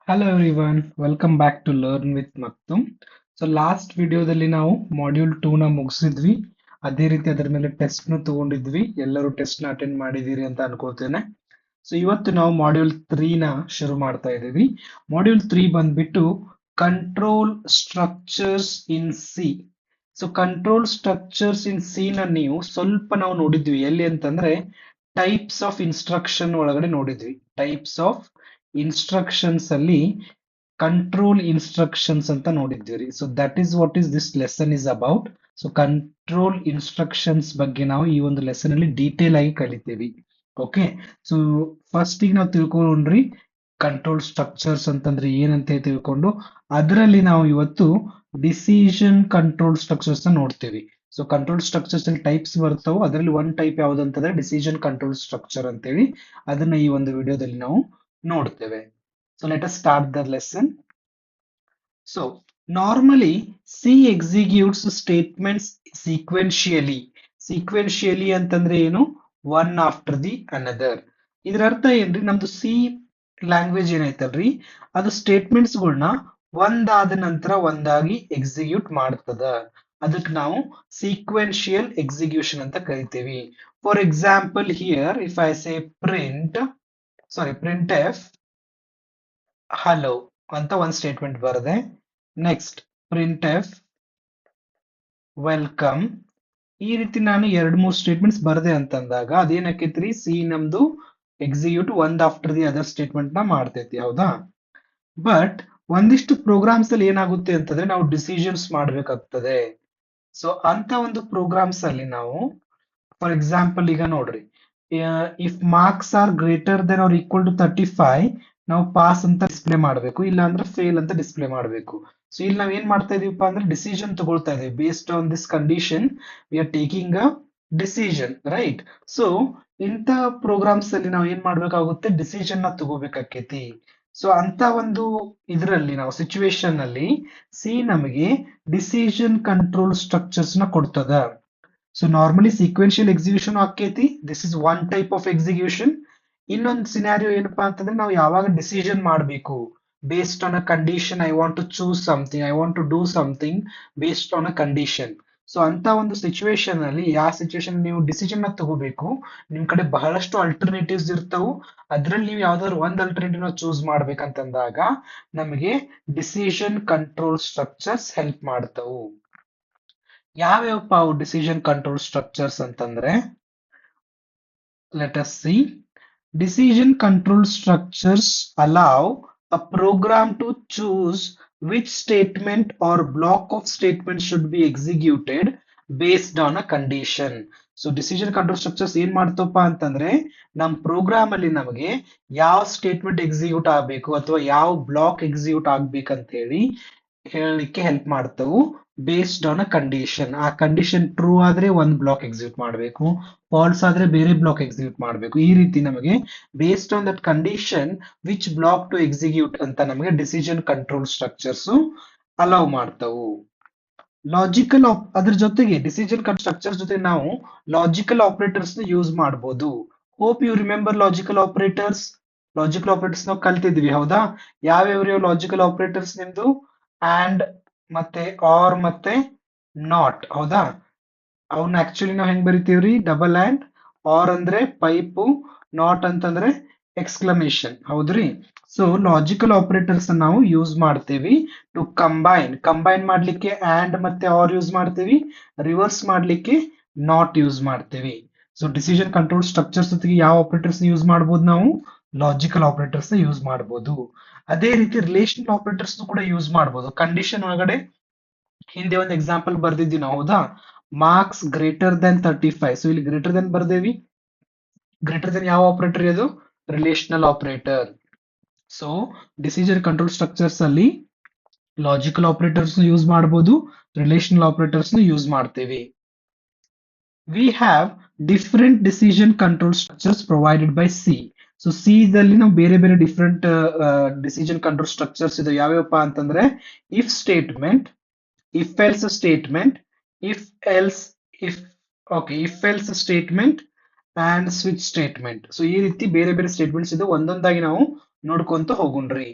Hello everyone, welcome back to Learn with Maktum. So last ವಿಡಿಯೋದಲ್ಲಿ ನಾವು module 2 ನ ಮುಗಿಸಿದ್ವಿ. ಅದೇ ರೀತಿ ಅದರ ಮೇಲೆ ಟೆಸ್ಟ್ ನ ತಗೊಂಡಿದ್ವಿ. ಎಲ್ಲರೂ ಟೆಸ್ಟ್ ನ ಅಟೆಂಡ್ ಮಾಡಿದೀರಿ ಅಂತ ಅನ್ಕೋತೇನೆ. ಸೊ ಇವತ್ತು ನಾವು ಮಾಡ್ಯೂಲ್ 3 ನ ಶುರು ಮಾಡ್ತಾ ಇದ್ದೀವಿ. ಮಾಡ್ಯೂಲ್ 3 ಬಂದ್ಬಿಟ್ಟು ಕಂಟ್ರೋಲ್ ಸ್ಟ್ರಕ್ಚರ್ಸ್ ಇನ್ ಸಿ. ಸೊ ಕಂಟ್ರೋಲ್ ಸ್ಟ್ರಕ್ಚರ್ಸ್ ಇನ್ ಸಿ ನ ನೀವು ಸ್ವಲ್ಪ ನಾವು ನೋಡಿದ್ವಿ ಎಲ್ಲಿ ಅಂತಂದ್ರೆ ಟೈಪ್ಸ್ ಆಫ್ ಇನ್ಸ್ಟ್ರಕ್ಷನ್ ಒಳಗಡೆ ನೋಡಿದ್ವಿ. ಟೈಪ್ಸ್ ಆಫ್ ಇನ್ಸ್ಟ್ರಕ್ಷನ್ಸ್ ಅಲ್ಲಿ ಕಂಟ್ರೋಲ್ ಇನ್ಸ್ಟ್ರಕ್ಷನ್ಸ್ ಅಂತ ನೋಡಿದ್ದೀರಿ. So that is what is this lesson is about. So control instructions ಬಗ್ಗೆ ನಾವು ಈ ಒಂದು ಲೆಸನ್ ಅಲ್ಲಿ ಡೀಟೇಲ್ ಆಗಿ ಕಲಿತೀವಿ. ಓಕೆ, ಸೊ ಫಸ್ಟ್ ಈಗ ನಾವು ತಿಳ್ಕೊಂಡ್ರಿ ಕಂಟ್ರೋಲ್ ಸ್ಟ್ರಕ್ಚರ್ಸ್ ಅಂತಂದ್ರೆ ಏನಂತ ತಿಳ್ಕೊಂಡು ಅದರಲ್ಲಿ ನಾವು ಇವತ್ತು ಡಿಸಿಷನ್ ಕಂಟ್ರೋಲ್ ಸ್ಟ್ರಕ್ಚರ್ಸ್ ನೋಡ್ತೀವಿ. ಸೊ ಕಂಟ್ರೋಲ್ ಸ್ಟ್ರಕ್ಚರ್ಸ್ ಅಲ್ಲಿ ಟೈಪ್ಸ್ ಬರ್ತಾವೆ, ಅದರಲ್ಲಿ ಒನ್ ಟೈಪ್ ಯಾವ್ದು ಅಂತಂದ್ರೆ ಡಿಸಿಷನ್ ಕಂಟ್ರೋಲ್ ಸ್ಟ್ರಕ್ಚರ್ ಅಂತೇಳಿ. ಅದನ್ನ ಈ ಒಂದು ವಿಡಿಯೋದಲ್ಲಿ ನಾವು ನೋಡ್ತೇವೆ. So let us start the lesson. So normally C executes statements sequentially. Sequentially ಅಂತಂದ್ರೆ ಏನು? One after the another. ಇದರ ಅರ್ಥ ಏನ್ರಿ? ನಮ್ದು ಸಿ ಲ್ಯಾಂಗ್ವೇಜ್ ಏನೈತಲ್ರಿ, ಅದು ಸ್ಟೇಟ್ಮೆಂಟ್ಸ್ ಗಳನ್ನ ಒಂದಾದ ನಂತರ ಒಂದಾಗಿ ಎಕ್ಸಿಕ್ಯೂಟ್ ಮಾಡ್ತದ. ಅದಕ್ಕೆ ನಾವು ಸೀಕ್ವೆನ್ಶಿಯಲ್ ಎಕ್ಸಿಕ್ಯೂಷನ್ ಅಂತ ಕರಿತೀವಿ. For example here if I say print F hello ಅಂತ ಒಂದು ಸ್ಟೇಟ್ಮೆಂಟ್ ಬರದೆ, ನೆಕ್ಸ್ಟ್ ಪ್ರಿಂಟ್ ಎಫ್ ವೆಲ್ಕಮ್, ಈ ರೀತಿ ನಾನು ಎರಡ್ ಮೂರ್ ಸ್ಟೇಟ್ಮೆಂಟ್ಸ್ ಬರದೆ ಅಂತಂದಾಗ ಅದೇನಕ್ಕೈತ್ರಿ, ಸಿ ನಮ್ದು ಎಕ್ಸಿಕ್ಯೂಟ್ ಒಂದ್ ಆಫ್ಟರ್ ದಿ ಅದರ್ ಸ್ಟೇಟ್ಮೆಂಟ್ ನ ಮಾಡ್ತೈತಿ, ಹೌದಾ? ಬಟ್ ಒಂದಿಷ್ಟು ಪ್ರೋಗ್ರಾಮ್ಸ್ ಅಲ್ಲಿ ಏನಾಗುತ್ತೆ ಅಂತಂದ್ರೆ ನಾವು ಡಿಸಿಷನ್ಸ್ ಮಾಡ್ಬೇಕಾಗ್ತದೆ. ಸೊ ಅಂತ ಒಂದು ಪ್ರೋಗ್ರಾಮ್ಸ್ ಅಲ್ಲಿ ನಾವು ಫಾರ್ ಎಕ್ಸಾಂಪಲ್ ಈಗ ನೋಡ್ರಿ, if marks are greater than or equal to 35 ನಾವು ಪಾಸ್ ಅಂತ ಡಿಸ್ಪ್ಲೇ ಮಾಡಬೇಕು, ಇಲ್ಲ ಅಂದ್ರೆ ಫೇಲ್ ಅಂತ ಡಿಸ್ಪ್ಲೇ ಮಾಡಬೇಕು. ಸೊ ಇಲ್ಲಿ ನಾವ್ ಏನ್ ಮಾಡ್ತಾ ಇದೀವಪ್ಪ ಅಂದ್ರೆ ಡಿಸಿಷನ್ ತಗೊಳ್ತಾ ಇದೀವಿ. Based on this condition we are taking a decision, right? So ಇಂಥ ಪ್ರೋಗ್ರಾಮ್ಸ್ ಅಲ್ಲಿ ನಾವು ಏನ್ ಮಾಡ್ಬೇಕಾಗುತ್ತೆ, ಡಿಸಿಷನ್ ನ ತಗೋಬೇಕಾಕೇತಿ. ಸೊ ಅಂತ ಒಂದು ಇದರಲ್ಲಿ ನಾವು ಸಿಚುವೇಶನ್ ಅಲ್ಲಿ ಸಿ ನಮಗೆ ಡಿಸಿಷನ್ ಕಂಟ್ರೋಲ್ ಸ್ಟ್ರಕ್ಚರ್ಸ್ ನ ಕೊಡ್ತದ. ಸೊ ನಾರ್ಮಲಿ ಸೀಕ್ವೆನ್ಶಿಯಲ್ ಎಕ್ಸಿಕ್ಯೂಷನ್ ಆಕೇತಿ, this is one type of execution. ಇನ್ನೊಂದು ಸಿನಾರಿಯೋ ಏನಪ್ಪಾ ಅಂತಂದ್ರೆ ನಾವು ಯಾವಾಗ ಡಿಸಿಷನ್ ಮಾಡಬೇಕು based on a condition, I want to choose something, I want to do something based on a condition. So ಅಂತ ಒಂದು situation ಅಲ್ಲಿ ಯಾವ ಸಿಚುವೇಶನ್ ನೀವು ಡಿಸಿಷನ್ ನ ತಗೋಬೇಕು, ನಿಮ್ ಕಡೆ ಬಹಳಷ್ಟು ಅಲ್ಟರ್ನೇಟಿವ್ಸ್ ಇರ್ತಾವು, ಅದ್ರಲ್ಲಿ ನೀವು ಯಾವ್ದಾದ್ರು ಒಂದ್ ಅಲ್ಟರ್ನೇಟಿವ್ ನ ಚೂಸ್ ಮಾಡ್ಬೇಕಂತಂದಾಗ ನಮಗೆ ಡಿಸಿಷನ್ ಕಂಟ್ರೋಲ್ ಸ್ಟ್ರಕ್ಚರ್ಸ್ ಹೆಲ್ಪ್ ಮಾಡ್ತಾವು. ಯಾವ್ಯಾವಪ್ಪ ಅವು ಡಿಸಿಷನ್ ಕಂಟ್ರೋಲ್ ಸ್ಟ್ರಕ್ಚರ್ಸ್ ಅಂತಂದ್ರೆ, let us see. Decision control structures allow a program to choose which statement or block of statements should be executed based on a condition. So decision control structures ಏನ್ ಮಾಡ್ತಪ್ಪ ಅಂತಂದ್ರೆ ನಮ್ program ಅಲ್ಲಿ ನಮಗೆ ಯಾವ statement execute ಆಗ್ಬೇಕು ಅಥವಾ ಯಾವ block execute ಆಗ್ಬೇಕಂತ ಹೇಳಿ ಹೇಳಲಿಕ್ಕೆ ಹೆಲ್ಪ್ ಮಾಡ್ತಾವು. ಬೇಸ್ಡ್ ಆನ್ ಅ ಕಂಡೀಷನ್, ಆ ಕಂಡೀಷನ್ ಟ್ರೂ ಆದ್ರೆ ಒಂದ್ ಬ್ಲಾಕ್ ಎಕ್ಸಿಕ್ಯೂಟ್ ಮಾಡಬೇಕು, ಫಾಲ್ಸ್ ಆದ್ರೆ ಬೇರೆ ಬ್ಲಾಕ್ ಎಕ್ಸಿಕ್ಯೂಟ್ ಮಾಡಬೇಕು. ಈ ರೀತಿ ನಮಗೆ based on that condition which block to execute ಅಂತ ನಮಗೆ ಡಿಸಿಷನ್ ಕಂಟ್ರೋಲ್ ಸ್ಟ್ರಕ್ಚರ್ಸ್ ಅಲೌ ಮಾಡ್ತಾವು. ಲಾಜಿಕಲ್ ಅದ್ರ ಜೊತೆಗೆ ಡಿಸಿಷನ್ ಕಂಟ್ರೋಲ್ ಸ್ಟ್ರಕ್ಚರ್ ಜೊತೆ ನಾವು ಲಾಜಿಕಲ್ ಆಪರೇಟರ್ಸ್ ನ ಯೂಸ್ ಮಾಡಬಹುದು. Hope you remember logical operators. Logical operators ನಾವು ಕಲ್ತಿದ್ವಿ, ಹೌದಾ? ಯಾವ್ಯಾವ ಲಾಜಿಕಲ್ ಆಪರೇಟರ್ಸ್ ನಿಮ್ದು ಅಂಡ್ ಮತ್ತೆ ಆರ್ ಮತ್ತೆ ನಾಟ್, ಹೌದಾ? ಅವನ್ನ ಆಕ್ಚುಲಿ ನಾವು ಹೆಂಗ್ ಬರಿತೀವ್ರಿ, ಡಬಲ್ ಅಂಡ್. ಆರ್ ಅಂದ್ರೆ ಪೈಪ್, ನಾಟ್ ಅಂತಂದ್ರೆ ಎಕ್ಸ್ಕ್ಲಮೇಶನ್, ಹೌದ್ರಿ? ಸೊ ಲಾಜಿಕಲ್ ಆಪರೇಟರ್ಸ್ ನಾವು ಯೂಸ್ ಮಾಡ್ತೀವಿ ಟು ಕಂಬೈನ್ ಮಾಡ್ಲಿಕ್ಕೆ ಅಂಡ್ ಮತ್ತೆ ಆರ್ ಯೂಸ್ ಮಾಡ್ತೀವಿ, ರಿವರ್ಸ್ ಮಾಡ್ಲಿಕ್ಕೆ ನಾಟ್ ಯೂಸ್ ಮಾಡ್ತೀವಿ. ಸೊ ಡಿಸಿಷನ್ ಕಂಟ್ರೋಲ್ ಸ್ಟ್ರಕ್ಚರ್ಸ್ ಜೊತೆಗೆ ಯಾವ ಆಪರೇಟರ್ಸ್ ಯೂಸ್ ಮಾಡಬಹುದು, ನಾವು ಲಾಜಿಕಲ್ ಆಪರೇಟರ್ಸ್ ಯೂಸ್ ಮಾಡಬಹುದು. ಅದೇ ರೀತಿ ರಿಲೇಷನಲ್ ಆಪರೇಟರ್ಸ್ ಕೂಡ ಯೂಸ್ ಮಾಡಬಹುದು. ಕಂಡೀಷನ್ ಒಳಗಡೆ ಹಿಂದೆ ಒಂದು ಎಕ್ಸಾಂಪಲ್ ಬರ್ದಿದ್ವಿ ನಾವು, ಹೌದಾ? Marks greater than 35. ಸೊ ಇಲ್ಲಿ ಗ್ರೇಟರ್ ದೆನ್ ಬರ್ದೇವಿ. ಗ್ರೇಟರ್ ದೆನ್ ಯಾವ ಆಪರೇಟರ್ ಇದು? Relational operator. So decision control structures ಅಲ್ಲಿ ಲಾಜಿಕಲ್ ಆಪರೇಟರ್ಸ್ ಯೂಸ್ ಮಾಡಬಹುದು, ರಿಲೇಷನಲ್ ಆಪರೇಟರ್ಸ್ ಯೂಸ್ ಮಾಡ್ತೇವೆ. We have different decision control structures provided by C. So C ದಲ್ಲಿ ನಾವು ಬೇರೆ ಬೇರೆ ಡಿಫರೆಂಟ್ ಡಿಸಿಷನ್ ಕಂಟ್ರೋಲ್ ಸ್ಟ್ರಕ್ಚರ್ಸ್ ಇದೆ. ಯಾವ್ಯಾವಪ್ಪ ಅಂತಂದ್ರೆ if statement, if else statement, if else if okay if else statement and switch statement. So ಈ ರೀತಿ ಬೇರೆ ಬೇರೆ ಸ್ಟೇಟ್ಮೆಂಟ್ಸ್ ಇದು, ಒಂದೊಂದಾಗಿ ನಾವು ನೋಡ್ಕೊಂತ ಹೋಗುಣ್ರಿ.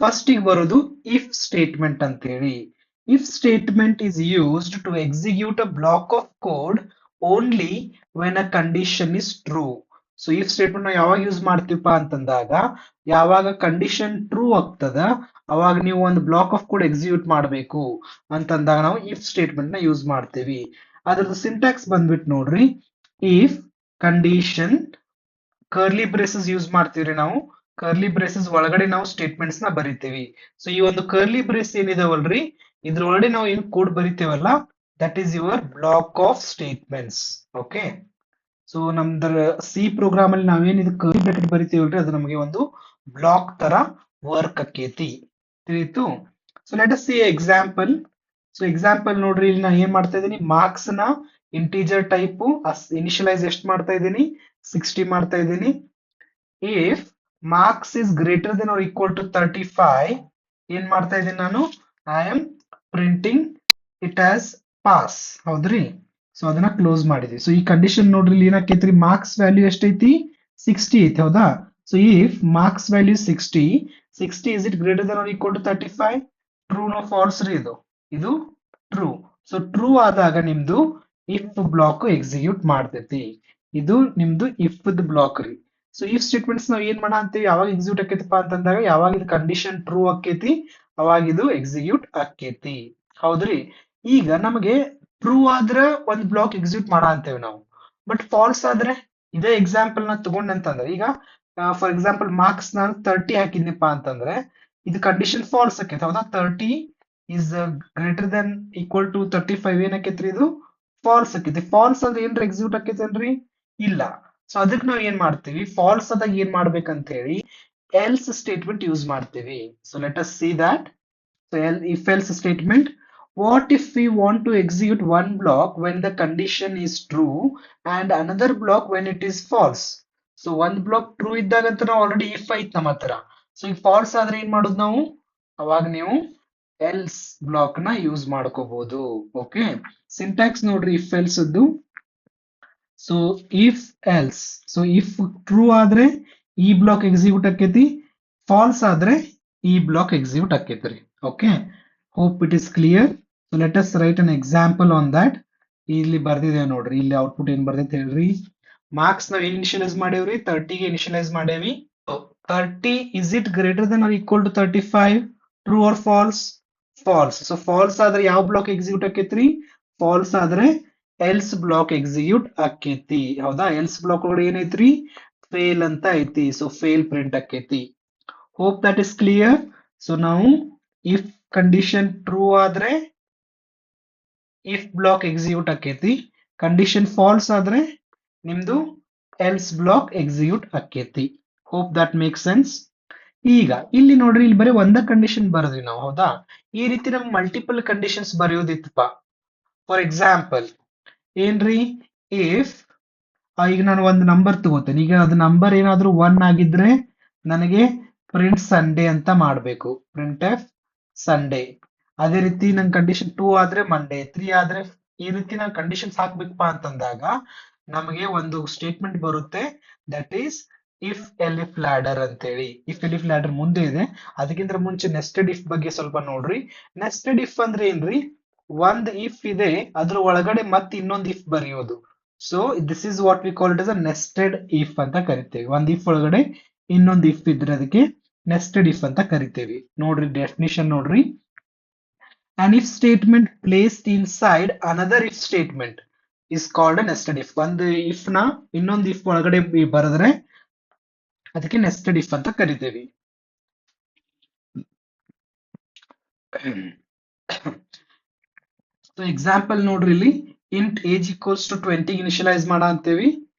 ಫಸ್ಟ್ ಗೆ ಬರೋದು ಇಫ್ ಸ್ಟೇಟ್ಮೆಂಟ್ ಅಂತ ಹೇಳಿ. If statement is used to execute a block of code only when a condition is true. So if statement ನಾವು ಯಾವಾಗ ಯೂಸ್ ಮಾಡ್ತೀವಪ್ಪ ಅಂತಂದಾಗ, ಯಾವಾಗ ಕಂಡೀಷನ್ ಟ್ರೂ ಆಗ್ತದ ಅವಾಗ ನೀವು ಒಂದು ಬ್ಲಾಕ್ ಆಫ್ ಕೋಡ್ ಎಕ್ಸಿಕ್ಯೂಟ್ ಮಾಡಬೇಕು ಅಂತಂದಾಗ ನಾವು ಇಫ್ ಸ್ಟೇಟ್ಮೆಂಟ್ ನ ಯೂಸ್ ಮಾಡ್ತೀವಿ. ಅದ್ರದ್ದು ಸಿಂಟ್ಯಾಕ್ಸ್ ಬಂದ್ಬಿಟ್ಟು ನೋಡ್ರಿ, if condition curly braces use ಮಾಡ್ತೀವ್ರಿ ನಾವು. ಕರ್ಲಿ ಬ್ರೇಸಸ್ ಒಳಗಡೆ ನಾವು ಸ್ಟೇಟ್ಮೆಂಟ್ಸ್ ನ ಬರಿತೀವಿ. ಸೊ ಈ ಒಂದು ಕರ್ಲಿ ಬ್ರೇಸ್ ಏನಿದಾವಲ್ರಿ, ಇದ್ರೊಳಗಡೆ ನಾವು ಏನ್ ಕೋಡ್ ಬರಿತೇವಲ್ಲ, that is your block of statements. Okay, so ನಮ್ದ್ರ ಸಿ ಪ್ರೋಗ್ರಾಮ್ ಅಲ್ಲಿ ನಾವೇನ್ ಇದು ಕರ್ಲಿ ಬ್ರಾಕೆಟ್ ಬರಿತೀವಲ್ರಿ, ಅದು ನಮಗೆ ಒಂದು ಬ್ಲಾಕ್ ತರ ವರ್ಕ್ ಆಕೇತಿ. ತಿಳಿತು? So let us see example. So example ನೋಡ್ರಿ, ಇಲ್ಲಿ ನಾ ಏನ್ ಮಾಡ್ತಾ ಇದ್ದೀನಿ, ಮಾರ್ಕ್ಸ್ ನ ಇಂಟೀಜರ್ ಟೈಪ್ ಇನಿಷಿಯಲೈಸ್ ಎಷ್ಟು ಮಾಡ್ತಾ ಇದ್ದೀನಿ, 60 ಮಾಡ್ತಾ ಇದ್ದೀನಿ. If marks is greater than or equal to 35, ಏನ್ ಮಾಡ್ತಾ ಇದ್ದೀನಿ ನಾನು, I am printing it as pass. ಹೌದ್ರಿ? ಸೊ ಅದನ್ನ ಕ್ಲೋಸ್ ಮಾಡಿದ್ವಿ. ಸೊ ಈ ಕಂಡೀಷನ್ ನೋಡ್ರಿ, ಇಲ್ಲಿ ಏನಾಕೈತ್ರಿ, ಮಾರ್ಕ್ಸ್ ವ್ಯಾಲ್ಯೂ ಎಷ್ಟೈತಿ, 60 ಐತಿ. ಹೌದಾ? So if marks value 60 is it greater than or equal to 35? True no false ರೀ ಇದು? ಇದು ಟ್ರೂ. ಸೊ ಟ್ರೂ ಆದಾಗ ನಿಮ್ದು ಇಫ್ ಬ್ಲಾಕ್ ಎಕ್ಸಿಕ್ಯೂಟ್ ಮಾಡ್ತೈತಿ. ಇದು ನಿಮ್ದು ಇಫ್ ಬ್ಲಾಕ್ ರೀ. ಸೊ ಇಫ್ ಸ್ಟೇಟ್ಮೆಂಟ್ಸ್ ನಾವ್ ಏನ್ ಮಾಡ ಅಂತೀವಿ, ಯಾವಾಗ ಎಕ್ಸಿಕ್ಯೂಟ್ ಆಕೈತಿಪ್ಪ ಅಂತಂದಾಗ, ಯಾವಾಗ ಇದು ಕಂಡೀಷನ್ ಟ್ರೂ ಆಕೈತಿ ಅವಾಗ ಇದು ಎಕ್ಸಿಕ್ಯೂಟ್ ಆಕೈತಿ. ಹೌದ್ರಿ? ಈಗ ನಮಗೆ ಟ್ರೂ ಆದ್ರ ಒಂದ್ ಬ್ಲಾಕ್ ಎಕ್ಸಿಕ್ಯೂಟ್ ಮಾಡ ಅಂತೇವೆ ನಾವು, ಬಟ್ ಫಾಲ್ಸ್ ಆದ್ರೆ, ಇದೇ ಎಕ್ಸಾಂಪಲ್ ನ ತಗೊಂಡಂತಂದ್ರೆ, ಈಗ ಫಾರ್ ಎಕ್ಸಾಂಪಲ್ ಮಾರ್ಕ್ಸ್ ನಾನು 30 ಹಾಕಿದ್ನಪ್ಪ ಅಂತಂದ್ರೆ, ಇದು ಕಂಡೀಷನ್ ಫಾಲ್ಸ್ ಆಕೈತಿ. ಹೌದಾ? 30 is greater than equal to 35 ಏನ್ ಆಕೈತ್ರಿ, ಇದು ಫಾಲ್ಸ್ ಆಕೈತಿ. ಫಾಲ್ಸ್ ಅಂದ್ರೆ ಏನ್ರ ಎಕ್ಸಿಕ್ಯೂಟ್ ಆಕೈತೇನ್ರಿ? ಇಲ್ಲ. ಸೊ ಅದಕ್ಕೆ ನಾವ್ ಏನ್ ಮಾಡ್ತೀವಿ, ಫಾಲ್ಸ್ ಆದಾಗ ಏನ್ ಮಾಡ್ಬೇಕಂತ ಹೇಳಿ ಎಲ್ಸ್ ಸ್ಟೇಟ್ಮೆಂಟ್ ಯೂಸ್ ಮಾಡ್ತೀವಿ. So let us see that. So if else statement, what if we want to execute one block when the condition is true and another block when it is false? So one block true ಇದ್ದಾಗ ಅಂತ ನಾವು already if ಐತ್ ನಮ್ಮ ಹತ್ರ. So ಈಗ falls ಆದ್ರೆ ಏನ್ ಮಾಡೋದು ನಾವು, ಅವಾಗ ನೀವು ಎಲ್ಸ್ ಬ್ಲಾಕ್ ನ ಯೂಸ್ ಮಾಡ್ಕೋಬಹುದು. ಓಕೆ, ಸಿಂಟ್ಯಾಕ್ಸ್ ನೋಡ್ರಿ ಇಫ್ ಎಲ್ಸ್ ಅದು. So if else, so if true ಆದ್ರೆ ಈ ಬ್ಲಾಕ್ ಎಕ್ಸಿಕ್ಯೂಟ್ ಆಕೈತಿ, ಫಾಲ್ಸ್ ಆದ್ರೆ ಈ ಬ್ಲಾಕ್ ಎಕ್ಸಿಕ್ಯೂಟ್ ಆಕೈತ್ರಿ. Okay, hope it is clear. So let us write an example on that. ಇಲ್ಲಿ ಬರ್ದಿದ್ದೇವೆ ನೋಡ್ರಿ, ಇಲ್ಲಿ ಔಟ್ಪುಟ್ ಏನ್ ಬರ್ದೈತೆ ಹೇಳ್ರಿ. ಮಾರ್ಕ್ಸ್ ನಾವ್ ಇನಿಷಿಯಲೈಸ್ ಮಾಡೇವ್ರಿ, 30 ಗೆ ಇನಿಷಿಯಲೈಸ್ ಮಾಡೇವಿ. 30 is it greater than or equal to 35? True or false? False. So false ಆದ್ರೆ ಯಾವ ಬ್ಲಾಕ್ ಎಕ್ಸಿಕ್ಯೂಟ್ ಆಕೈತ್ರಿ, ಫಾಲ್ಸ್ ಆದ್ರೆ ಎಲ್ಸ್ ಬ್ಲಾಕ್ ಎಕ್ಸಿಕ್ಯೂಟ್ ಆಕೈತಿ. ಹೌದಾ? ಎಲ್ಸ್ ಬ್ಲಾಕ್ ಒಳಗಡೆ ಏನೈತ್ರಿ, ಫೇಲ್ ಅಂತ ಐತಿ. ಸೊ ಫೇಲ್ ಪ್ರಿಂಟ್ ಆಕೈತಿ. Hope that is clear. So ನಾವು ಇಫ್ ಕಂಡೀಷನ್ ಟ್ರೂ ಆದ್ರೆ ಇಫ್ ಬ್ಲಾಕ್ ಎಕ್ಸಿಕ್ಯೂಟ್ ಆಕೈತಿ, ಕಂಡೀಷನ್ ಫಾಲ್ಸ್ ಆದ್ರೆ ನಿಮ್ದು ಎಲ್ಸ್ ಬ್ಲಾಕ್ ಎಕ್ಸಿಕ್ಯೂಟ್ ಆಕೈತಿ. Hope that make sense. ಈಗ ಇಲ್ಲಿ ನೋಡ್ರಿ, ಇಲ್ಲಿ ಬರೀ ಒಂದ ಕಂಡೀಷನ್ ಬರದ್ವಿ ನಾವು. ಹೌದಾ? ಈ ರೀತಿ ನಮ್ಗೆ ಮಲ್ಟಿಪಲ್ ಕಂಡೀಷನ್ಸ್ ಬರೆಯೋದಿತ್ತಪ್ಪ. ಫಾರ್ ಎಕ್ಸಾಂಪಲ್ ಏನ್ರಿ, ಇಫ್ ಈಗ ನಾನು ಒಂದು ನಂಬರ್ ತಗೋತೇನೆ, ಈಗ ಅದು ನಂಬರ್ ಏನಾದ್ರೂ 1 ಆಗಿದ್ರೆ ನನಗೆ ಪ್ರಿಂಟ್ ಸಂಡೇ ಅಂತ ಮಾಡ್ಬೇಕು, ಪ್ರಿಂಟ್ ಎಫ್ ಸಂಡೇ. ಅದೇ ರೀತಿ ನನ್ ಕಂಡೀಷನ್ 2 ಆದ್ರೆ ಮಂಡೇ, 3 ಆದ್ರೆ, ಈ ರೀತಿ ನಾನು ಕಂಡೀಷನ್ಸ್ ಹಾಕ್ಬೇಕಪ್ಪ ಅಂತಂದಾಗ ನಮಗೆ ಒಂದು ಸ್ಟೇಟ್ಮೆಂಟ್ ಬರುತ್ತೆ, ದಟ್ ಈಸ್ ಇಫ್ ಎಲಿಫ್ ಲ್ಯಾಡರ್ ಅಂತೇಳಿ. ಇಫ್ ಎಲಿಫ್ ಲ್ಯಾಡರ್ ಮುಂದೆ ಇದೆ. ಅದಕ್ಕಿಂತ ಮುಂಚೆ ನೆಸ್ಟೆಡ್ ಇಫ್ ಬಗ್ಗೆ ಸ್ವಲ್ಪ ನೋಡ್ರಿ. ನೆಸ್ಟೆಡ್ ಇಫ್ ಅಂದ್ರೆ ಏನ್ರಿ, ಒಂದ್ ಇಫ್ ಇದೆ, ಅದ್ರ ಒಳಗಡೆ ಮತ್ತೆ ಇನ್ನೊಂದು ಇಫ್ ಬರೆಯೋದು. So this is what we call it as a nested if ಅಂತ ಕರಿತೇವೆ. ಒಂದ್ ಇಫ್ ಒಳಗಡೆ ಇನ್ನೊಂದು ಇಫ್ ಇದ್ರೆ ಅದಕ್ಕೆ ನೆಸ್ಟೆಡ್ ಇಫ್ ಅಂತ ಕರಿತೇವೆ. ನೋಡ್ರಿ ಡೆಫಿನಿಷನ್ ನೋಡ್ರಿ. An if statement placed inside another if statement is called a nested if. ಒಂದು if ನ ಇನ್ನೊಂದು if ಒಳಗಡೆ ಬರೆದ್ರೆ ಅದಕ್ಕೆ ನೆಸ್ಟೆಡ್ ಇಫ್ ಅಂತ ಕರಿತೇವೆ. ಸೊ ಎಕ್ಸಾಂಪಲ್ ನೋಡ್ರಿ, ಇಲ್ಲಿ int age equals to 20 initialize ಮಾಡ ಅಂತೇವಿ.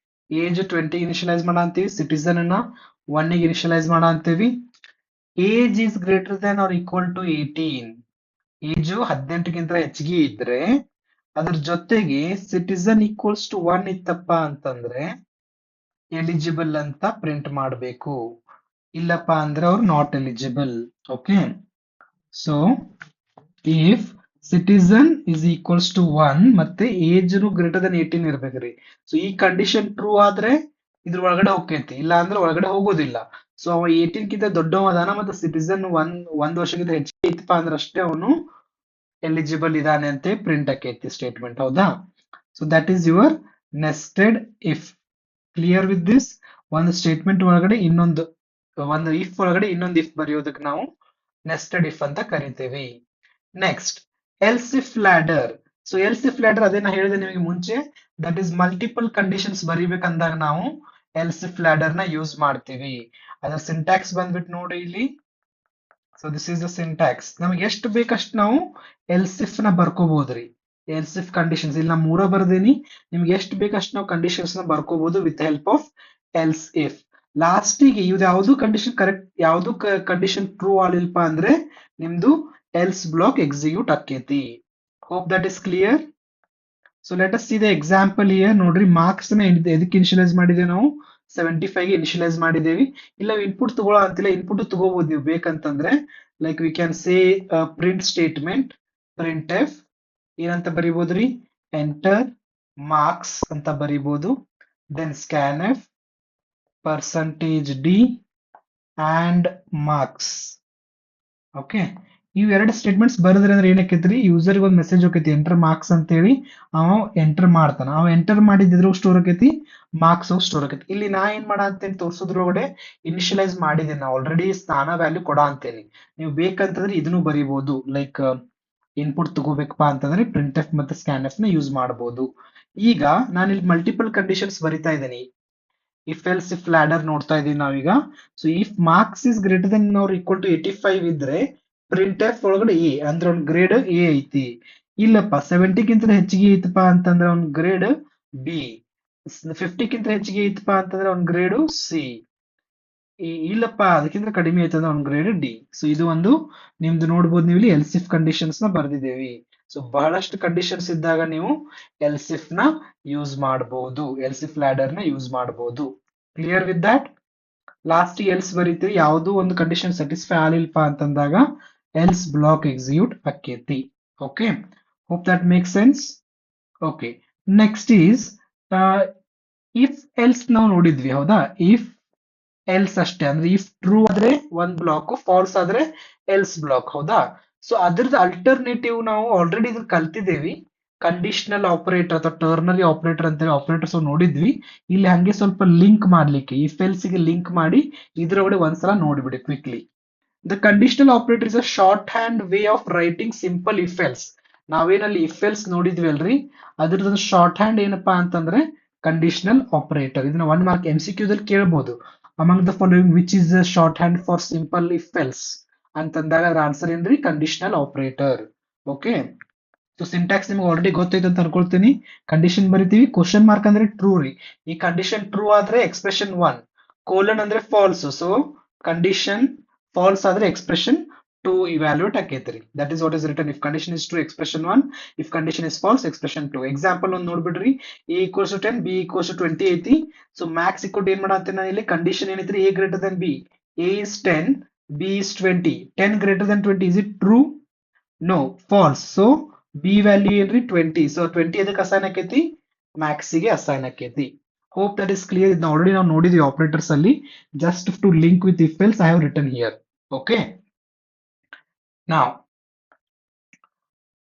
ಏಜ್ 20 ಇನಿಷಿಯಲೈಸ್ ಮಾಡ ಅಂತೀವಿ. ಸಿಟಿಸನ್ ಅನ್ನ 1 ಗೆ ಇನಿಷಿಯಲೈಸ್ ಮಾಡ ಅಂತೇವಿ. Age is greater than or equal to 18. Age 18ಗಿಂತ ಹೆಚ್ಚಿಗೆ ಇದ್ರೆ ಅದ್ರ ಜೊತೆಗೆ ಸಿಟಿಸನ್ ಈಕ್ವಲ್ಸ್ ಟು 1 ಇತ್ತಪ್ಪ ಅಂತಂದ್ರೆ ಎಲಿಜಿಬಲ್ ಅಂತ ಪ್ರಿಂಟ್ ಮಾಡಬೇಕು. ಇಲ್ಲಪ್ಪ ಅಂದ್ರೆ ಅವ್ರು not eligible. Okay, so if citizen is equals to 1 ಮತ್ತೆ ಏಜ್ ಗ್ರೇಟರ್ ದನ್ 18 ಇರ್ಬೇಕ್ರಿ. ಸೊ ಈ ಕಂಡೀಷನ್ ಟ್ರೂ ಆದ್ರೆ ಇದ್ರ ಒಳಗಡೆ ಹೋಗ್ತೈತಿ, ಇಲ್ಲ ಅಂದ್ರೆ ಒಳಗಡೆ ಹೋಗೋದಿಲ್ಲ. ಸೊ ಅವ 18 ಕಿಂತ ದೊಡ್ಡವ ಅದಾನ ಮತ್ತೆ ಸಿಟಿಸನ್ ಒಂದ್ ವರ್ಷಕ್ಕಿಂತ ಹೆಚ್ಚಿಗೆ ಐತಪ್ಪ ಅಂದ್ರೆ ಅಷ್ಟೇ ಅವನು ಎಲಿಜಿಬಲ್ ಇದಾನೆ ಅಂತ ಪ್ರಿಂಟ್ ಆಕೈತಿ ಸ್ಟೇಟ್ಮೆಂಟ್. ಹೌದಾ? So that is your nested if. Clear with this? ಒಂದು ಸ್ಟೇಟ್ಮೆಂಟ್ ಒಳಗಡೆ ಒಂದು ಇಫ್ ಒಳಗಡೆ ಇನ್ನೊಂದು ಇಫ್ ಬರೆಯೋದಕ್ಕೆ ನಾವು ನೆಸ್ಟೆಡ್ ಇಫ್ ಅಂತ ಕರಿತೀವಿ. Next else if ladder. So else if ladder ಅದೇ ನಾ ಹೇಳಿದೆ ನಿಮಗೆ ಮುಂಚೆ, ದಟ್ ಈಸ್ ಮಲ್ಟಿಪಲ್ ಕಂಡೀಷನ್ಸ್ ಬರಿಬೇಕಂದಾಗ ನಾವು ಎಲ್ಸ್ ಇಫ್ ಲ್ಯಾಡರ್ ನ ಯೂಸ್ ಮಾಡ್ತೀವಿ. ಅದರ ಸಿಂಟ್ಯಾಕ್ಸ್ ಬಂದ್ಬಿಟ್ಟು ನೋಡಿ ಇಲ್ಲಿ. So this is the syntax. ನಮಗೆ ಎಷ್ಟು ಬೇಕಷ್ಟು ನಾವು ಎಲ್ಸ್ ಇಫ್ ನ ಬರ್ಕೋಬಹುದ್ರಿ. ಎಲ್ಸ್ ಇಫ್ ಕಂಡೀಷನ್ಸ್ ಇಲ್ಲಿ ನಾ ಮೂರ ಬರ್ದೇನಿ, ನಿಮ್ಗೆ ಎಷ್ಟು ಬೇಕಷ್ಟು ನಾವು ಕಂಡೀಷನ್ಸ್ ನ ಬರ್ಕೋಬಹುದು with help of else if. ಲಾಸ್ಟಿಗೆ ಇದು ಯಾವ್ದು ಕಂಡೀಷನ್ ಕರೆಕ್ಟ್, ಯಾವ್ದು ಕಂಡೀಷನ್ ಟ್ರೂ ಆಗಿಲ್ಪ ಅಂದ್ರೆ ನಿಮ್ದು ಎಲ್ಸ್ ಬ್ಲಾಕ್ ಎಕ್ಸಿಕ್ಯೂಟ್ ಆಕೇತಿ. Hope that is clear. So let us see the example here. ನೋಡ್ರಿ, ಮಾರ್ಕ್ಸ್ ನ ಎದಕ್ಕೆ ಇನಿಷಿಯಲೈಸ್ ಮಾಡಿದ್ದೇವೆ ನಾವು? 75 ಗೆ ಇನಿಷಿಯಲೈಸ್ ಮಾಡಿದ್ದೇವೆ. ಇಲ್ಲ ಇನ್ಪುಟ್ ತಗೊಳ್ಳೋ ಅಂತಿಲ್ಲ, ಇನ್ಪುಟ್ ತಗೋಬಹುದು ನೀವು ಬೇಕಂತಂದ್ರೆ. Like we can say print statement, print F ಏನಂತ ಬರಿಬೋದ್ರಿ? ಎಂಟರ್ ಮಾರ್ಕ್ಸ್ ಅಂತ ಬರಿಬಹುದು. Then scan F percentage D and marks. Okay, ಇವ್ ಎರಡು ಸ್ಟೇಟ್ಮೆಂಟ್ಸ್ ಬರೆದ್ರಿ ಅಂದ್ರೆ ಏನಕ್ಕೈತ್ರಿ, ಯೂಸರ್ಗೆ ಒಂದು ಮೆಸೇಜ್ ಹೋಗೈತಿ ಎಂಟರ್ ಮಾರ್ಕ್ಸ್ ಅಂತ ಹೇಳಿ. ಅವ ಎಂಟರ್ ಮಾಡ್ತಾನ, ಅವ ಎಂಟರ್ ಮಾಡಿದ್ರು ಸ್ಟೋರ್ ಆಕೈತಿ, ಮಾರ್ಕ್ಸ್ ಸ್ಟೋರ್ ಆಕೈತಿ. ಇಲ್ಲಿ ನಾ ಏನ್ ಮಾಡ ಅಂತೇನಿ ತೋರ್ಸೋದ್ರೊಳಗಡೆ ಇನಿಷಿಯಲೈಸ್ ಮಾಡಿದ್ದೇನೆ ನಾ ಆಲ್ರೆಡಿ, ಸ್ಥಾನ ವ್ಯಾಲ್ಯೂ ಕೊಡ ಅಂತೇನಿ. ನೀವು ಬೇಕಂತಂದ್ರೆ ಇದನ್ನು ಬರಿಬಹುದು. ಲೈಕ್ ಇನ್ಪುಟ್ ತಗೋಬೇಕಪ್ಪ ಅಂತಂದ್ರೆ ಪ್ರಿಂಟ್ ಎಫ್ ಮತ್ತೆ ಸ್ಕ್ಯಾನ್ ಎಫ್ ನ ಯೂಸ್ ಮಾಡಬಹುದು. ಈಗ ನಾನು ಇಲ್ಲಿ ಮಲ್ಟಿಪಲ್ ಕಂಡೀಷನ್ಸ್ ಬರಿತಾ ಇದ್ದೀನಿ. ಇಫ್ ಎಲ್ಸ್ ಇಫ್ ಲ್ಯಾಡರ್ ನೋಡ್ತಾ ಇದೀವಿ ನಾವೀಗ. So if marks is greater than or equal to 85 ಇದ್ರೆ ಪ್ರಿಂಟ್ ಎಫ್ ಒಳಗಡೆ ಎ ಅಂದ್ರೆ ಅವ್ನ ಗ್ರೇಡ್ ಎ ಐತಿ. ಇಲ್ಲಪ್ಪ 70 ಗಿಂತ ಹೆಚ್ಚಿಗೆ ಐತಪ್ಪ ಅಂತಂದ್ರೆ ಅವ್ನ ಗ್ರೇಡ್ ಬಿ. 50 ಗಿಂತ ಹೆಚ್ಚಿಗೆ ಐತಪ್ಪ ಅಂತಂದ್ರೆ ಅವ್ನ ಗ್ರೇಡ್ ಸಿ. ಇಲ್ಲಪ್ಪ ಅದಕ್ಕಿಂತ ಕಡಿಮೆ ಐತಂದ್ರೆ ಅವ್ನ ಗ್ರೇಡ್ ಡಿ. ಸೊ ಇದು ಒಂದು ನಿಮ್ದು ನೋಡ್ಬೋದು, ನೀವು ಇಲ್ಲಿ ಎಲ್ಸ್ ಇಫ್ ಕಂಡೀಷನ್ಸ್ ನ ಬರ್ದಿದ್ದೇವಿ. ಸೊ ಬಹಳಷ್ಟು ಕಂಡೀಷನ್ಸ್ ಇದ್ದಾಗ ನೀವು ಎಲ್ಸ್ ಇಫ್ ನ ಯೂಸ್ ಮಾಡಬಹುದು, ಎಲ್ಸ್ ಇಫ್ ಲ್ಯಾಡರ್ ನ ಯೂಸ್ ಮಾಡಬಹುದು. Clear with that? Last else ಬರೀತೀವಿ, ಯಾವ್ದು ಒಂದು ಕಂಡೀಷನ್ ಸ್ಯಾಟಿಸ್ಫೈ ಆಗಿಲ್ಪ ಅಂತಂದಾಗ ಎಲ್ಸ್ ಬ್ಲಾಕ್ ಎಕ್ಸಿಕ್ಯೂಟ್ ಆಕೇತಿ. Okay, hope that make sense. Okay, next is if else ನಾವು ನೋಡಿದ್ವಿ. ಹೌದಾ? ಇಫ್ ಎಲ್ಸ್ ಅಷ್ಟೇ, ಅಂದ್ರೆ ಇಫ್ ಟ್ರೂ ಆದ್ರೆ ಒಂದ್ ಬ್ಲಾಕ್, ಫಾಲ್ಸ್ ಆದ್ರೆ ಎಲ್ಸ್ ಬ್ಲಾಕ್. ಹೌದಾ? ಸೊ ಅದ್ರದ್ದು ಅಲ್ಟರ್ನೇಟಿವ್ ನಾವು ಆಲ್ರೆಡಿ ಇದ್ರ ಕಲ್ತಿದ್ದೇವಿ. ಕಂಡೀಷನಲ್ ಆಪರೇಟರ್ ಅಥವಾ ಟರ್ನರಿ ಆಪರೇಟರ್ ಅಂತೇಳಿ ಆಪರೇಟರ್ಸ್ ನೋಡಿದ್ವಿ. ಇಲ್ಲಿ ಹಂಗೆ ಸ್ವಲ್ಪ ಲಿಂಕ್ ಮಾಡ್ಲಿಕ್ಕೆ ಇಫ್ ಎಲ್ಸ್ ಗೆ ಲಿಂಕ್ ಮಾಡಿ ಇದ್ರೊಳಗಡೆ ಒಂದ್ಸಲ ನೋಡ್ಬಿಡಿ quickly. The conditional operator is a short hand way of writing simple if else. ನಾವೇನಲ್ಲಿ ಇಫ್ ಎಲ್ಸ್ ನೋಡಿದ್ವಿ ಅಲ್ರಿ, ಅದ್ರದ್ದು ಶಾರ್ಟ್ ಹ್ಯಾಂಡ್ ಏನಪ್ಪಾ ಅಂತಂದ್ರೆ ಕಂಡೀಷನಲ್ ಆಪರೇಟರ್. ಇದನ್ನ 1 ಮಾರ್ಕ್ MCQ ದಲ್ಲಿ ಕೇಳಬಹುದು. Among the following which is the short hand for simple if else ಅಂತಂದಾಗ ಅದ್ರ ಆನ್ಸರ್ ಏನ್ರಿ? Conditional operator. Okay, so syntax ನಿಮ್ಗೆ ಆಲ್ರೆಡಿ ಗೊತ್ತೈತೆ ಅಂತ ಅನ್ಕೊಳ್ತೀನಿ. ಕಂಡೀಷನ್ ಬರಿತೀವಿ, ಕ್ವಶನ್ ಮಾರ್ಕ್ ಅಂದ್ರೆ ಟ್ರೂ ರೀ. ಈ ಕಂಡೀಷನ್ ಟ್ರೂ ಆದ್ರೆ ಎಕ್ಸ್ಪ್ರೆಷನ್ 1, ಕೋಲನ್ ಅಂದ್ರೆ ಫಾಲ್ಸ್. ಸೊ ಕಂಡೀಷನ್ ಫಾಲ್ಸ್ ಆದ್ರೆ ಎಕ್ಸ್ಪ್ರೆಷನ್ 2 ಇವ್ಯಾಲ್ಯೂಯೇಟ್ ಆಕೈತ್ರಿ. That is what is return. If condition is true expression 1, if condition is false expression 2. Example ಒಂದು ನೋಡ್ಬಿಡ್ರಿ. a equals to 10, b equals to 20 ಐತಿ. So Max equal ಏನ್ ಮಾಡತ್ತೇನೆ ನಾನು ಇಲ್ಲಿ? Condition ಏನೈತ್ರಿ? a greater than b. a is 10, b is 20. 10 greater than 20, is it true? No, false. So b value ಏನ್ರಿ? 20. So 20 ಅದಕ್ಕೆ assign ಆಕೈತಿ? Max ಗೆ assign ಆಕೈತಿ. Hope that is clear. ಇದನ್ನ ಆಲ್ರೆಡಿ ನಾವು ನೋಡಿದ್ವಿ ಆಪರೇಟರ್ಸ್ ಅಲ್ಲಿ. Just to link with if else I have written here. Okay, now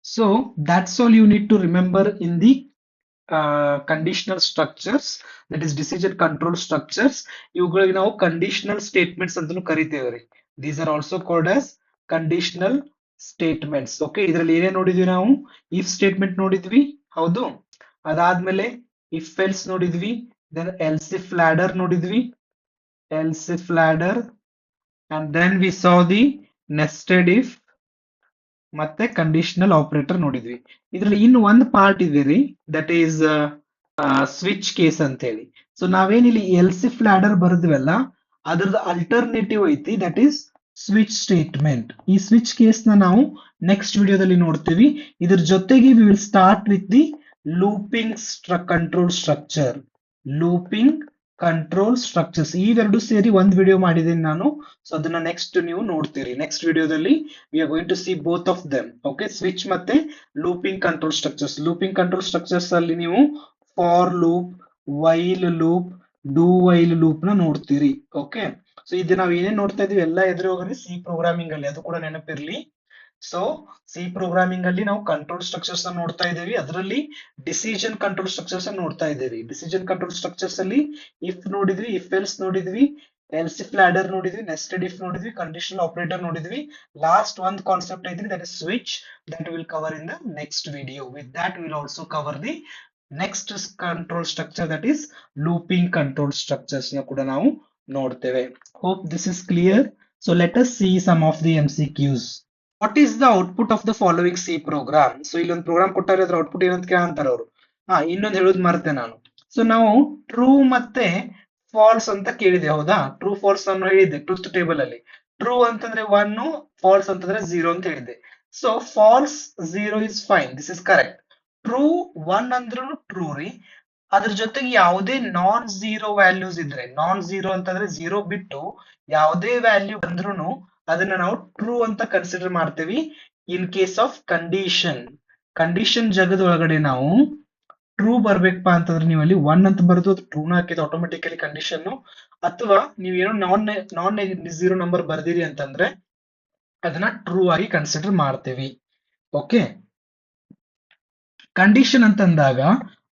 so that's all you need to remember in the conditional structures, that is decision control structures. ಇವುಗಳಿಗೆ ನಾವು conditional statements ಅಂತಾನೂ ಕರಿತೇವ್ರಿ. These are also called as conditional statements. Okay, ಇದರಲ್ಲಿ ಏನೇ ನೋಡಿದ್ವಿ ನಾವು? If statement ನೋಡಿದ್ವಿ. ಹೌದು, ಅದಾದ್ಮೇಲೆ ಇಫ್ ಎಲ್ಸ್ ನೋಡಿದ್ವಿ, ದೆನ್ ಎಲ್ಸ್ ಇಫ್ ಲ್ಯಾಡರ್ ನೋಡಿದ್ವಿ, else if ladder, and then we saw the nested if ಮತ್ತೆ ಕಂಡೀಷನಲ್ ಆಪರೇಟರ್ ನೋಡಿದ್ವಿ. ಇದ್ರಲ್ಲಿ ಇನ್ನು ಒಂದು ಪಾರ್ಟ್ ಇದೆ ರೀ, ದಟ್ ಈಸ್ ಸ್ವಿಚ್ ಕೇಸ್ ಅಂತ ಹೇಳಿ. ಸೊ ನಾವೇನಿಲ್ಲಿ ಎಲ್ಸ್ ಇಫ್ ಲ್ಯಾಡರ್ ಬರೆದ್ವಲ್ಲ, ಅದ್ರದ್ದು ಅಲ್ಟರ್ನೇಟಿವ್ ಐತಿ, ದಟ್ ಈಸ್ ಸ್ವಿಚ್ ಸ್ಟೇಟ್ಮೆಂಟ್. ಈ ಸ್ವಿಚ್ ಕೇಸ್ ನ ನಾವು ನೆಕ್ಸ್ಟ್ ವಿಡಿಯೋದಲ್ಲಿ ನೋಡ್ತೀವಿ. ಇದ್ರ ಜೊತೆಗೆ we will start with the looping control structure. Looping control structures ಇವೆರಡು ಸೇರಿ ಒಂದು ವಿಡಿಯೋ ಮಾಡಿದ್ದೀನಿ ನಾನು. ಸೊ ಅದನ್ನ ನೆಕ್ಸ್ಟ್ ನೀವು ನೋಡ್ತೀರಿ. ನೆಕ್ಸ್ಟ್ ವಿಡಿಯೋದಲ್ಲಿ we are going to see both of them. Okay, switch ಮತ್ತೆ looping control structures. Looping control structures ಅಲ್ಲಿ ನೀವು for loop, while loop, do while loop ನ ನೋಡ್ತೀರಿ. ಓಕೆ, ಸೊ ಇದು ನಾವು ಏನೇನ್ ನೋಡ್ತಾ ಇದೀವಿ ಎಲ್ಲ ಎದುರು ಹೋಗ್ರಿ ಸಿ ಪ್ರೋಗ್ರಾಮಿಂಗ್ ಅಲ್ಲಿ, ಅದು ಕೂಡ ನೆನಪಿರ್ಲಿ. ಸೊ ಸಿ ಪ್ರೋಗ್ರಾಮಿಂಗ್ ಅಲ್ಲಿ ನಾವು ಕಂಟ್ರೋಲ್ ಸ್ಟ್ರಕ್ಚರ್ಸ್ ನೋಡ್ತಾ ಇದ್ದೀವಿ, ಅದರಲ್ಲಿ ಡಿಸಿಷನ್ ಕಂಟ್ರೋಲ್ ಸ್ಟ್ರಕ್ಚರ್ಸ್ ನೋಡ್ತಾ ಇದ್ದೀವಿ. ಡಿಸಿಷನ್ ಕಂಟ್ರೋಲ್ ಸ್ಟ್ರಕ್ಚರ್ಸ್ ಅಲ್ಲಿ ಇಫ್ ನೋಡಿದ್ವಿ, ಇಫ್ ಎಲ್ಸ್ ನೋಡಿದ್ವಿ, ಎಲ್ಸ್ ಇಫ್ ಲ್ಯಾಡರ್ ನೋಡಿದ್ವಿ, ನೆಸ್ಟೆಡ್ ಇಫ್ ನೋಡಿದ್ವಿ, ಕಂಡೀಷನಲ್ ಆಪರೇಟರ್ ನೋಡಿದ್ವಿ. ಲಾಸ್ಟ್ ಒಂದು ಕಾನ್ಸೆಪ್ಟ್ ಐತ್ರಿ, that is switch, that will cover in the next video. With that will also cover the next control structure, that is looping control structures ನ ಕೂಡ ನಾವು ನೋಡ್ತೇವೆ. Hope this is clear. So let us see some of the MCQs. What is the output of the following C program? So ಇಲ್ಲೊಂದು program ಕೊಟ್ಟಾರೆ, ಅದ್ರ output ಏನಂತ ಕೇಳಂತಾರ ಅವರು. ಇನ್ನೊಂದು ಹೇಳೋದು ಮರ್ತೆ ನಾನು. ಸೊ ನಾವು ಟ್ರೂ ಮತ್ತೆ ಫಾಲ್ಸ್ ಅಂತ ಕೇಳಿದೆ, ಹೌದಾ? ಟ್ರೂ ಫಾಲ್ಸ್ ನಾನು ಹೇಳಿದ್ದೆ ಟ್ರೂತ್ ಟೇಬಲ್ ಅಲ್ಲಿ. ಟ್ರೂ ಅಂತಂದ್ರೆ 1, ಫಾಲ್ಸ್ ಅಂತಂದ್ರೆ 0 ಅಂತ ಹೇಳಿದ್ದೆ. So false 0 is fine, this is correct. True 1 ಅಂದ್ರೂ ಟ್ರೂ ರೀ. ಅದ್ರ ಜೊತೆಗೆ ಯಾವುದೇ ನಾನ್ ಝೀರೋ ವ್ಯಾಲ್ಯೂಸ್ ಇದ್ರೆ, ನಾನ್ ಝೀರೋ ಅಂತಂದ್ರೆ 0 ಬಿಟ್ಟು ಯಾವುದೇ ವ್ಯಾಲ್ಯೂ ಬಂದ್ರೂ ಅದನ್ನ ನಾವು ಟ್ರೂ ಅಂತ ಕನ್ಸಿಡರ್ ಮಾಡ್ತೇವಿ. ಇನ್ ಕೇಸ್ ಆಫ್ ಕಂಡೀಷನ್ ಜಗದ ಒಳಗಡೆ ನಾವು ಟ್ರೂ ಬರ್ಬೇಕಪ್ಪ ಅಂತಂದ್ರೆ ನೀವು ಅಲ್ಲಿ 1 ಅಂತ ಬರೆದು ಅದು ಟ್ರೂನ ಹಾಕಿದ ಆಟೋಮೆಟಿಕಲಿ ಕಂಡೀಷನ್. ಅಥವಾ ನೀವೇನೋ ನಾನ್ ಝೀರೋ ನಂಬರ್ ಬರ್ದಿರಿ ಅಂತಂದ್ರೆ ಅದನ್ನ ಟ್ರೂ ಆಗಿ ಕನ್ಸಿಡರ್ ಮಾಡ್ತೇವಿ. ಓಕೆ, ಕಂಡೀಷನ್ ಅಂತಂದಾಗ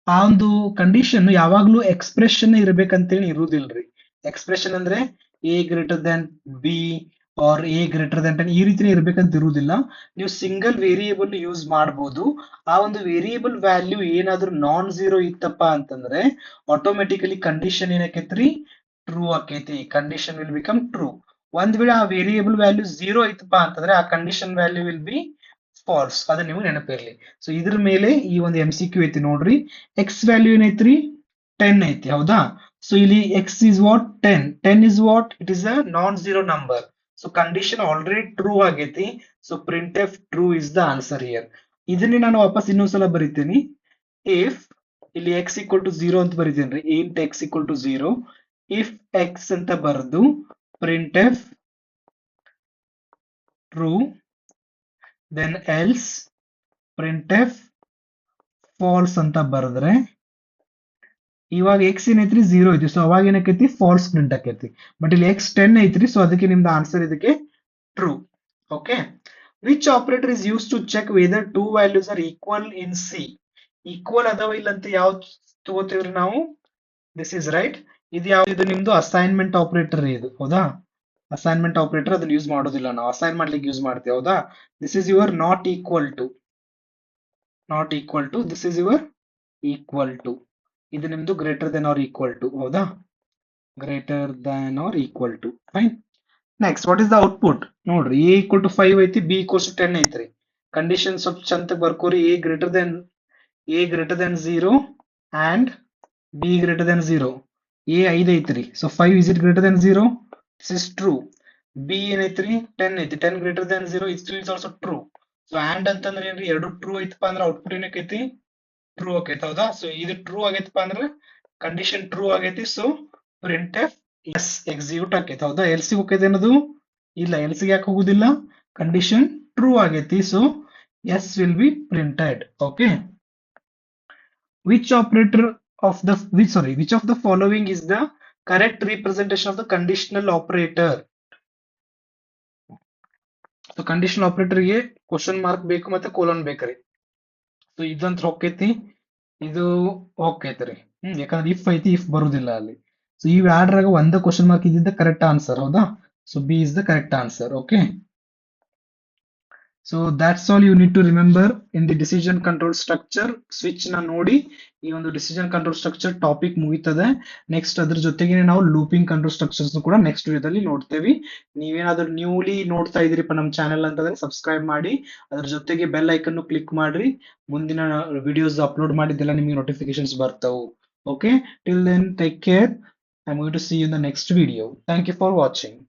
ಆ ಒಂದು ಕಂಡೀಷನ್ ಯಾವಾಗ್ಲೂ ಎಕ್ಸ್ಪ್ರೆಷನ್ ಇರ್ಬೇಕಂತೇಳಿ ಇರುವುದಿಲ್ರಿ. ಎಕ್ಸ್ಪ್ರೆಷನ್ ಅಂದ್ರೆ A greater than B or A greater than 10 ಈ ರೀತಿ ಇರ್ಬೇಕಂತ ಇರುವುದಿಲ್ಲ. ನೀವು ಸಿಂಗಲ್ ವೇರಿಯೇಬಲ್ ಯೂಸ್ ಮಾಡಬಹುದು. ಆ ಒಂದು ವೇರಿಯೇಬಲ್ ವ್ಯಾಲ್ಯೂ ಏನಾದ್ರೂ ನಾನ್ ಝೀರೋ ಇತ್ತಪ್ಪ ಅಂತಂದ್ರೆ ಆಟೋಮೆಟಿಕಲಿ ಕಂಡೀಷನ್ ಏನಕೈತ್ರಿ, ಟ್ರೂ ಆಕೈತಿ. Condition will become true. ಒಂದ್ ವೇಳೆ ಆ ವೇರಿಯೇಬಲ್ ವ್ಯಾಲ್ಯೂ 0 ಇತ್ತಪ್ಪ ಅಂತಂದ್ರೆ ಆ condition value will be false. ಅದನ್ನ ನೀವು ನೆನಪಿರ್ಲಿ. ಸೊ ಇದ್ರ ಮೇಲೆ ಈ ಒಂದು MCQ ಐತಿ ನೋಡ್ರಿ. ಎಕ್ಸ್ ವ್ಯಾಲ್ಯೂ ಏನೈತ್ರಿ, 10 ಐತಿ, ಹೌದಾ? ಸೊ ಇಲ್ಲಿ X is what, 10 is what, it is a non zero number. So condition already true ಆಗೈತಿ. So print F true is the answer here. ಇದನ್ನೇ ನಾನು ವಾಪಸ್ ಇನ್ನೊಂದ್ಸಲ ಬರಿತೀನಿ. ಇಫ್ ಇಲ್ಲಿ ಎಕ್ಸ್ ಈಕ್ವಲ್ ಟು 0 ಅಂತ ಬರಿತೇನ್ರಿ, int X equal to 0. If X ಅಂತ ಬರೆದು print F true, then else printf false ಅಂತ ಬರೆದ್ರೆ ಇವಾಗ x ಏನೈತ್ರಿ 0 ಐತಿ. ಸೊ ಅವಾಗ ಏನಕ್ಕೈತಿ, ಫಾಲ್ಸ್ ಪ್ರಿಂಟ್ ಆಕೈತಿ. ಬಟ್ ಇಲ್ಲಿ x 10 ಐತ್ರಿ. ಸೊ ಅದಕ್ಕೆ ನಿಮ್ದು ಆನ್ಸರ್ ಇದಕ್ಕೆ true. Okay, which operator is use to check whether two values are equal in C? Equal ಅದಾವ ಇಲ್ಲ ಅಂತ ಯಾವ್ದು ತಗೋತೀವ್ರಿ ನಾವು? This is right. ಇದು ಯಾವ್ದು? ಇದು ನಿಮ್ದು ಅಸೈನ್ಮೆಂಟ್ ಆಪರೇಟರ್ ಇದು, ಹೌದಾ? ಅಸೈನ್ಮೆಂಟ್ ಆಪರೇಟರ್ ಅದನ್ನ ಯೂಸ್ ಮಾಡೋದಿಲ್ಲ, ನಾವು ಅಸೈನ್ ಮಾಡ್ಲಿಕ್ಕೆ ಯೂಸ್ ಮಾಡ್ತೇವೆ, ಹೌದಾ? This is your not equal to. This is your equal to. ಇದು ನಿಮ್ದು greater than or equal to, ಹೌದಾ? Greater than or equal to, fine. Next, what is the output? ನೋಡ್ರಿ, ಎ ಈಕ್ವಲ್ ಟು 5 ಐತಿ, B equal to 10 ಐತ್ರಿ. Condition ಸ್ವಲ್ಪ ಚಂದ ಬರ್ಕೋರಿ. A greater than 0 and B greater than 0. A 5 ಐತ್ರಿ. So 5 is it greater than 0? This is true. B ಏನೈತ್ರಿ, 10 ಐತಿ. 10 greater than 0 is also true. So and ಅಂತಂದ್ರೆ ಏನ್ರಿ, ಎರಡು ಟ್ರೂ ಐತಪ್ಪ ಅಂದ್ರೆ ಔಟ್ಪುಟ್ ಏನಕ್ಕೈತಿ, ಟ್ರೂ ಆಕೈತಿ, ಹೌದಾ? ಸೊ ಇದು ಟ್ರೂ ಆಗೈತಪ್ಪ ಅಂದ್ರೆ ಕಂಡೀಷನ್ ಟ್ರೂ ಆಗೈತಿ. So print F S execute ಆಕೈತಿ, ಹೌದಾ? ಎಲ್ಸಿ ಹೋಗೈತಿ ಅನ್ನೋದು ಇಲ್ಲ. ಎಲ್ಸಿಗೆ ಯಾಕೆ ಹೋಗುದಿಲ್ಲ? ಕಂಡೀಷನ್ ಟ್ರೂ ಆಗೈತಿ. So S will be printed. Okay, which of the following is the correct representation of the conditional operator? So conditional operator ಗೆ ಕ್ವಶನ್ ಮಾರ್ಕ್ ಬೇಕು ಮತ್ತೆ ಕೋಲನ್ ಬೇಕ್ರಿ. ಸೊ ಇದಂತ ಹೋಗ್ತೈತಿ, ಇದು ಹೋಗ್ತೈತ್ರಿ. ಯಾಕಂದ್ರೆ ಇಫ್ ಐತಿ, ಇಫ್ ಬರುದಿಲ್ಲ ಅಲ್ಲಿ. ಸೊ ಈ ಎರಡರಾಗ ಒಂದ ಕ್ವಶನ್ ಮಾರ್ಕ್ ಇದ್ದಿದ್ದ ಕರೆಕ್ಟ್ ಆನ್ಸರ್, ಹೌದಾ? So B is the correct answer. Okay, so that's all you need to remember in the decision control structure. Switch ನ ನೋಡಿ ಈ ಒಂದು ಡಿಸಿಷನ್ ಕಂಟ್ರೋಲ್ ಸ್ಟ್ರಕ್ಚರ್ ಟಾಪಿಕ್ ಮುಗಿತದೆ. ನೆಕ್ಸ್ಟ್ ಅದ್ರ ಜೊತೆಗೆ ನಾವು ಲೂಪಿಂಗ್ ಕಂಟ್ರೋಲ್ ಸ್ಟ್ರಕ್ಚರ್ಸ್ ಕೂಡ ನೆಕ್ಸ್ಟ್ ವಿಡಿಯೋದಲ್ಲಿ ನೋಡ್ತೇವೆ. ನೀವೇನಾದ್ರೂ ನ್ಯೂಲಿ ನೋಡ್ತಾ ಇದೀರಿಪ್ಪ ನಮ್ಮ ಚಾನೆಲ್ ಅಂತಂದ್ರೆ ಸಬ್ಸ್ಕ್ರೈಬ್ ಮಾಡಿ, ಅದ್ರ ಜೊತೆಗೆ ಬೆಲ್ ಐಕನ್ ಕ್ಲಿಕ್ ಮಾಡ್ರಿ. ಮುಂದಿನ ವಿಡಿಯೋಸ್ ಅಪ್ಲೋಡ್ ಮಾಡಿದ್ದೆಲ್ಲ ನಿಮಗೆ ನೋಟಿಫಿಕೇಶನ್ಸ್ ಬರ್ತಾವು. Okay, till then take care. I am going to see you in the next video. Thank you for watching.